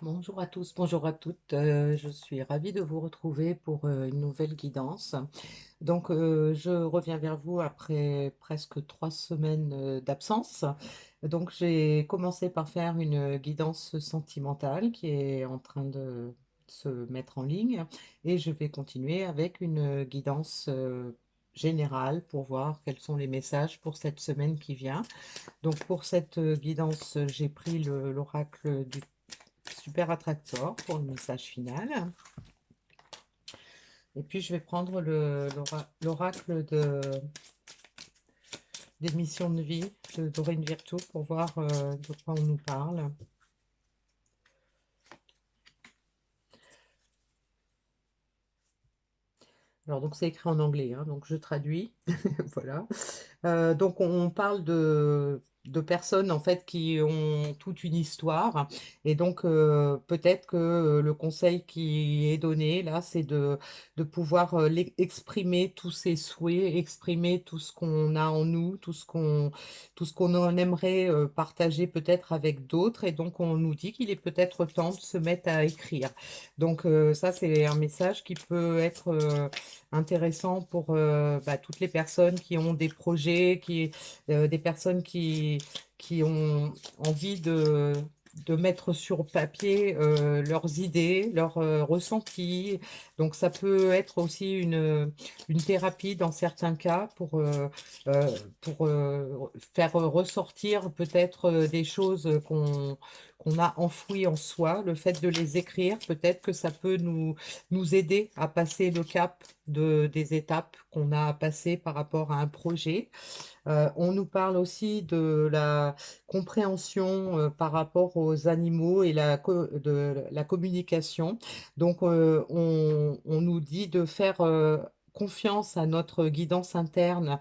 Bonjour à tous, bonjour à toutes. Je suis ravie de vous retrouver pour une nouvelle guidance. Je reviens vers vous après presque 3 semaines d'absence. Donc, j'ai commencé par faire une guidance sentimentale qui est en train de se mettre en ligne et je vais continuer avec une guidance générale pour voir quels sont les messages pour cette semaine qui vient. Donc, pour cette guidance, j'ai pris l'oracle du Super Attractor pour le message final. Et puis je vais prendre l'oracle des missions de vie de Doreen Virtue pour voir de quoi on nous parle. Alors donc c'est écrit en anglais, hein, donc je traduis. Voilà. Donc on parle de personnes en fait qui ont toute une histoire et donc peut-être que le conseil qui est donné là c'est de pouvoir exprimer tous ses souhaits, exprimer tout ce qu'on a en nous, tout ce qu'on en aimerait partager peut-être avec d'autres et donc on nous dit qu'il est peut-être temps de se mettre à écrire. Donc ça c'est un message qui peut être intéressant pour toutes les personnes qui ont des projets, des personnes qui ont envie de mettre sur papier leurs idées, leurs ressentis. Donc ça peut être aussi une thérapie dans certains cas euh, faire ressortir peut-être des choses qu'on a enfouies en soi. Le fait de les écrire, peut-être que ça peut nous aider à passer le cap des étapes qu'on a à passer par rapport à un projet. On nous parle aussi de la compréhension par rapport aux animaux et de la communication. Donc, on nous dit de faire confiance à notre guidance interne,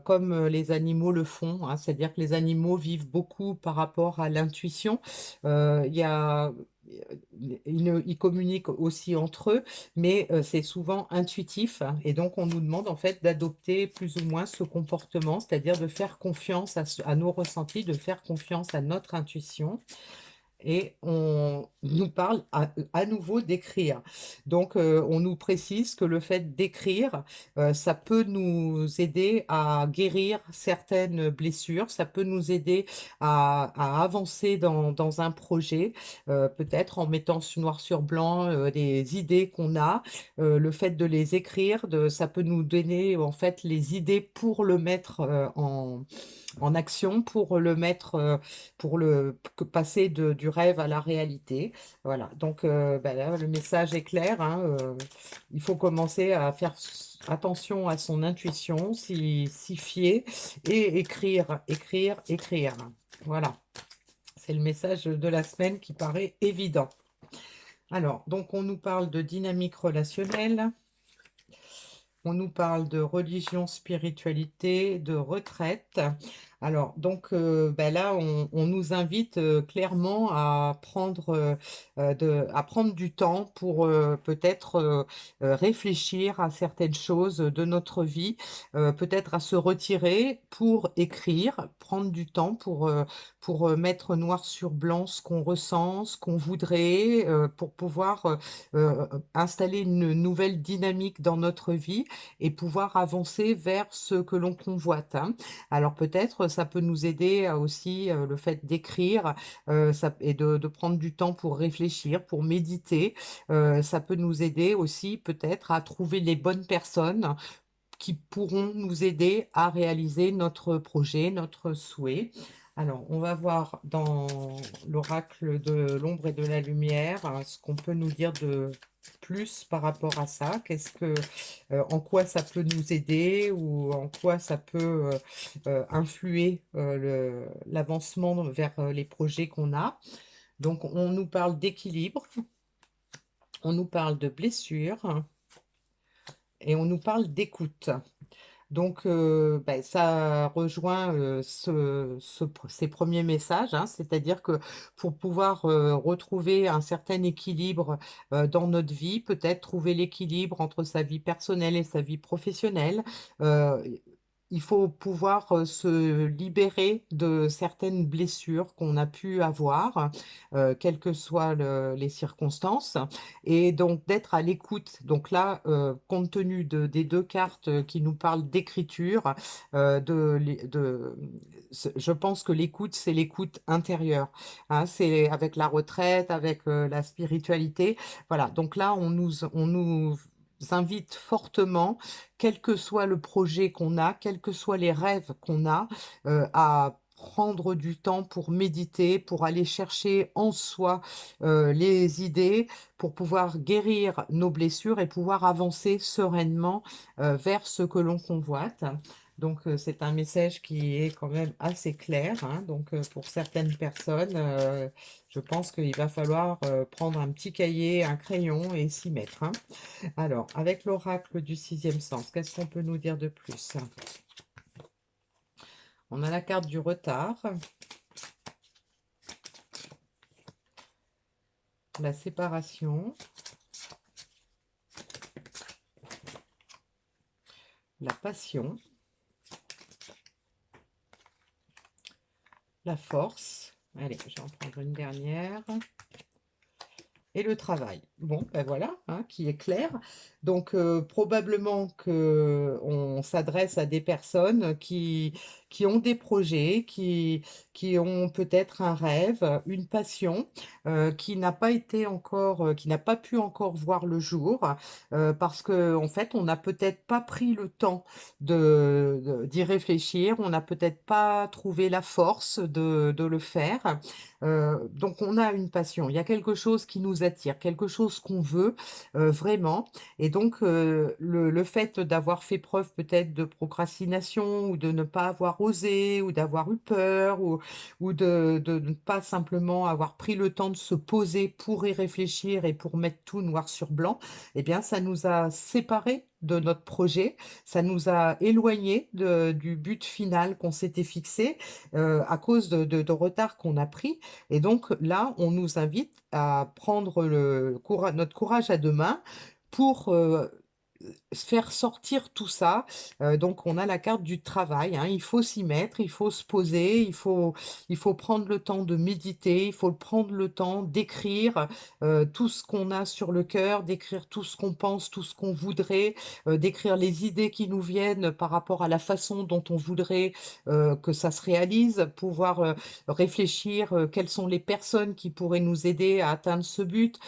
comme les animaux le font, hein. C'est-à-dire que les animaux vivent beaucoup par rapport à l'intuition. Il y a ils communiquent aussi entre eux, mais c'est souvent intuitif, hein. Et donc, on nous demande en fait d'adopter plus ou moins ce comportement, c'est-à-dire de faire confiance à nos ressentis, de faire confiance à notre intuition. Et on nous parle à nouveau d'écrire. Donc, on nous précise que le fait d'écrire, ça peut nous aider à guérir certaines blessures, ça peut nous aider à avancer dans un projet, peut-être en mettant noir sur blanc des idées qu'on a. Le fait de les écrire, ça peut nous donner en fait les idées pour le mettre en action, pour le mettre, pour passer du rêve à la réalité. Voilà, donc là, le message est clair, hein, il faut commencer à faire attention à son intuition, s'y fier et écrire, écrire, écrire. Voilà, c'est le message de la semaine qui paraît évident. Alors, donc on nous parle de dynamique relationnelle, on nous parle de religion, spiritualité, de retraite. Alors, donc là, on nous invite clairement à à prendre du temps pour peut-être réfléchir à certaines choses de notre vie, peut-être à se retirer pour écrire, prendre du temps pour mettre noir sur blanc ce qu'on ressent, ce qu'on voudrait, pour pouvoir installer une nouvelle dynamique dans notre vie et pouvoir avancer vers ce que l'on convoite, hein. Alors peut-être ça peut nous aider aussi le fait d'écrire et de prendre du temps pour réfléchir, pour méditer. Ça peut nous aider aussi peut-être à trouver les bonnes personnes qui pourront nous aider à réaliser notre projet, notre souhait. Alors, on va voir dans l'oracle de l'ombre et de la lumière ce qu'on peut nous dire de plus par rapport à ça. En quoi ça peut nous aider ou en quoi ça peut influer l'avancement vers les projets qu'on a. Donc, on nous parle d'équilibre, on nous parle de blessure et on nous parle d'écoute. Donc, ça rejoint ces premiers messages, hein, c'est-à-dire que pour pouvoir retrouver un certain équilibre dans notre vie, peut-être trouver l'équilibre entre sa vie personnelle et sa vie professionnelle, euh, il faut pouvoir se libérer de certaines blessures qu'on a pu avoir, quelles que soient les circonstances, et donc d'être à l'écoute. Donc là, compte tenu des deux cartes qui nous parlent d'écriture, je pense que l'écoute, c'est l'écoute intérieure, hein, c'est avec la retraite, avec la spiritualité. Voilà, donc là, on nous invite fortement, quel que soit le projet qu'on a, quels que soient les rêves qu'on a, à prendre du temps pour méditer, pour aller chercher en soi les idées, pour pouvoir guérir nos blessures et pouvoir avancer sereinement vers ce que l'on convoite. Donc, c'est un message qui est quand même assez clair, hein. Donc, pour certaines personnes, je pense qu'il va falloir prendre un petit cahier, un crayon et s'y mettre, hein. Alors, avec l'oracle du sixième sens, qu'est-ce qu'on peut nous dire de plus? On a la carte du retard, la séparation, la passion, la force. Allez, je vais en prendre une dernière. Et le travail. Bon, ben voilà, hein, qui est clair. Donc, probablement que on s'adresse à des personnes qui ont des projets, qui ont peut-être un rêve, une passion, qui n'a pas été encore, qui n'a pas pu encore voir le jour, parce que en fait, on n'a peut-être pas pris le temps d'y réfléchir, on n'a peut-être pas trouvé la force de le faire. Donc on a une passion, il y a quelque chose qui nous attire, quelque chose qu'on veut vraiment. Et donc le fait d'avoir fait preuve peut-être de procrastination ou de ne pas avoir osé ou d'avoir eu peur ou de ne pas simplement avoir pris le temps de se poser pour y réfléchir et pour mettre tout noir sur blanc, eh bien ça nous a séparés de notre projet, ça nous a éloignés du but final qu'on s'était fixé à cause de retard qu'on a pris. Et donc là, on nous invite à prendre notre courage à deux mains pour faire sortir tout ça. Donc on a la carte du travail, hein. Il faut s'y mettre, il faut se poser, il faut prendre le temps de méditer, il faut prendre le temps d'écrire tout ce qu'on a sur le cœur, d'écrire tout ce qu'on pense, tout ce qu'on voudrait, d'écrire les idées qui nous viennent par rapport à la façon dont on voudrait que ça se réalise, pouvoir réfléchir quelles sont les personnes qui pourraient nous aider à atteindre ce but,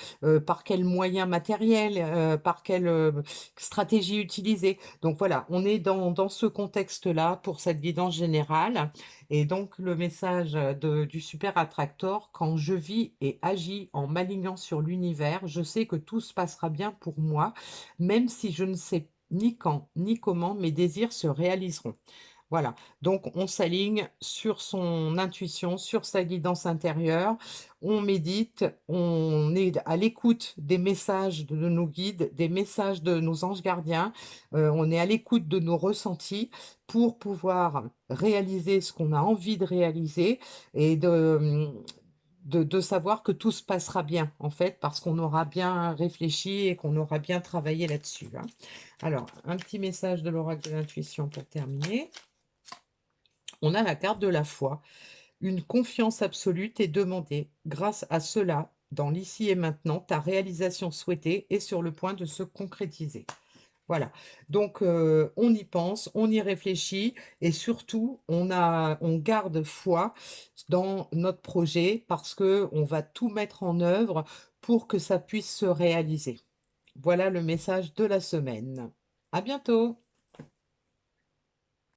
par quels moyens matériels, par quelle stratégie utiliser. Donc voilà, on est dans ce contexte-là pour cette guidance générale. Et donc le message du super attractor, quand je vis et agis en m'alignant sur l'univers, je sais que tout se passera bien pour moi, même si je ne sais ni quand ni comment mes désirs se réaliseront. Voilà, donc on s'aligne sur son intuition, sur sa guidance intérieure, on médite, on est à l'écoute des messages de nos guides, des messages de nos anges gardiens, on est à l'écoute de nos ressentis pour pouvoir réaliser ce qu'on a envie de réaliser et de savoir que tout se passera bien, en fait, parce qu'on aura bien réfléchi et qu'on aura bien travaillé là-dessus, hein. Alors, un petit message de l'oracle de l'intuition pour terminer. On a la carte de la foi. Une confiance absolue t'est demandée. Grâce à cela, dans l'ici et maintenant, ta réalisation souhaitée est sur le point de se concrétiser. Voilà. Donc, on y pense, on y réfléchit et surtout, on garde foi dans notre projet parce que on va tout mettre en œuvre pour que ça puisse se réaliser. Voilà le message de la semaine. À bientôt!